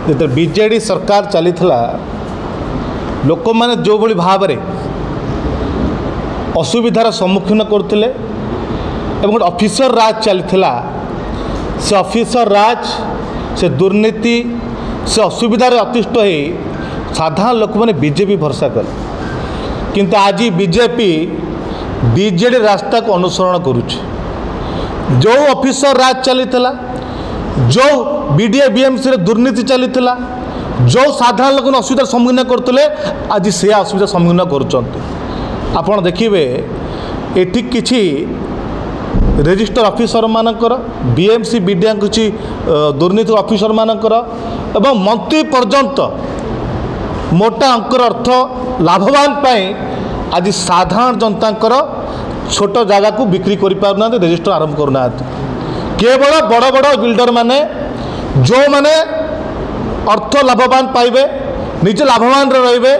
जो बीजेडी सरकार चली लोक मैंने जो भाई भाव में असुविधार सम्मुखीन करते गोटे ऑफिसर राज चली से ऑफिसर राज से दुर्नीति से असुविधार अतिष्ठ हो साधारण लोक मैंने बीजेपी भरसा कले किंतु आज बीजेपी बीजेडी रास्ता को अनुसरण करुचे जो ऑफिसर राज चली जो बीडीए बीएमसी दुर्नीति चली जो साधारण लोक असुविधार सम्मुखीन करते आज से असुविधा सम्मुखीन कर देखिए ये किसी रेजिस्टर ऑफिसर मानकर बीएमसी बीडीए किसी दुर्नीति ऑफिसर मानकर एवं मंत्री पर्यंत मोटा अंकर अर्थ लाभवान पाई आज साधारण जनता छोट जगह को बिक्री कर पारना रेजिस्टर आरंभ करना केवल बड़ बड़ बिल्डर माने जो माने अर्थ लाभवान पाइबे निजे लाभवान रे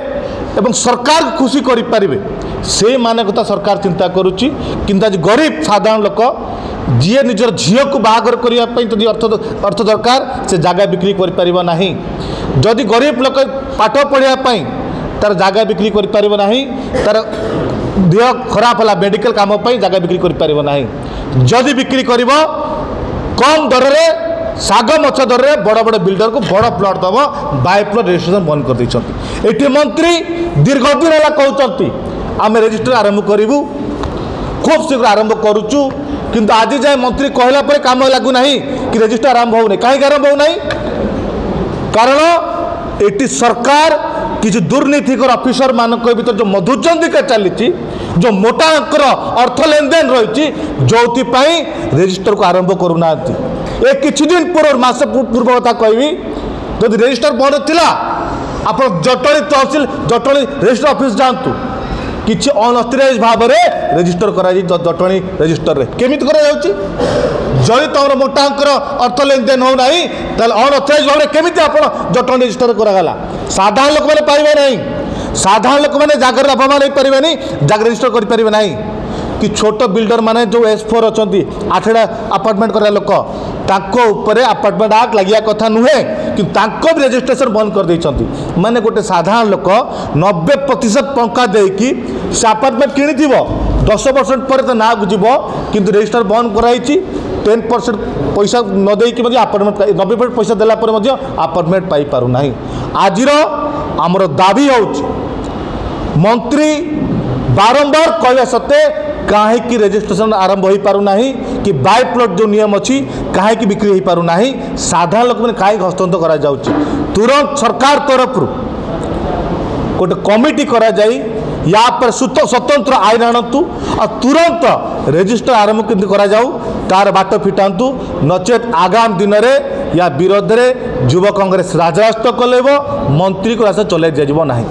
एवं सरकार खुशी करें से माने कथा सरकार चिंता करुच्ची किंतु आज गरीब साधारण लोक जी निजर झील को बाहागर करने जदि अर्थ दरकार से जगह बिक्री करना जदि गरीब लोक पाठ पढ़ापी तार जगह बिक्री करना तार देह खराब है मेडिकल काम जगह बिक्री करना जदि बिक्री कर कम दर में साग मछ दर में बड़ बड़ बिल्डर को बड़ प्लट दब बाय प्लट रजिस्ट्रेशन बंद कर देती मंत्री दीर्घ दिन है कहते आम रजिस्टर आरंभ करूँ खूब शीघ्र आरंभ करुचु किंतु आज जाए मंत्री कहला पर काम लगुना कि रजिस्टर आरंभ होना कहीं आरंभ होना कारण ये सरकार किसी दुर्नीतिकर ऑफिसर मान भर जो मधुचंदिका चली जो मोटा अंकर अर्थ लेन देन रही जो रजिस्टर को आरंभ करूना ए किछि दिन पूर्व मास पूर्व कथा कहबी जब रजिस्टर बंद थिला आप जटणी तहसिल जटणी रजिस्टर ऑफिस जातु किछि अनअथराइज भाव में रजिस्टर करा जटणी रजिस्टर रे केमिति करा जाउची जदि तुम मोटा अंकर अर्थ लेन देन हो नहीं अनअथराइज भाव में केमिति आपण जटणी रजिस्टर करागला साधारण लोक मैंने पाइबे नहीं साधारण लोक मैंने जगह लाभवान हो पारे नहीं जगह रजिस्टर करें नहीं कि छोट बिल्डर माने जो S4 अच्छा 8टा अपार्टमेंट करा लोक अपार्टमेंट आक्ट लगे कथा नुहे कि भी रजिस्ट्रेशन बंद कर देइछंती माने गोटे साधारण लोक 90% टंका देकी से अपार्टमेंट किणी 10% पर तो ना जीव किंतु रजिस्टर बंद कराई 10% पैसा न देकी अपार्टमेंट 90% पैसा देला पर अपार्टमेंट पाई पारु नाही आजिर आमर दाबी होउछ मंत्री बारंबार कहवा सत्ते कहीं रजिस्ट्रेशन आरंभ हो पारना कि बाय प्लॉट जो नियम अच्छी कहीं बिक्री हो पारना साधारण लोक मैंने कहीं हस्तांतर करा जाउची तुरंत सरकार तरफ गोटे कमिटी करा जाई या पर स्वतंत्र आईन आणतु और तुरंत रजिस्टर आरंभ केमती करा जाऊ तार बाट फिटातु नचेत आगामी दिन में या विरोध में युवा कांग्रेस राजरास्ता कलेब मंत्री को रास्ता चलाई जाइब नहीं।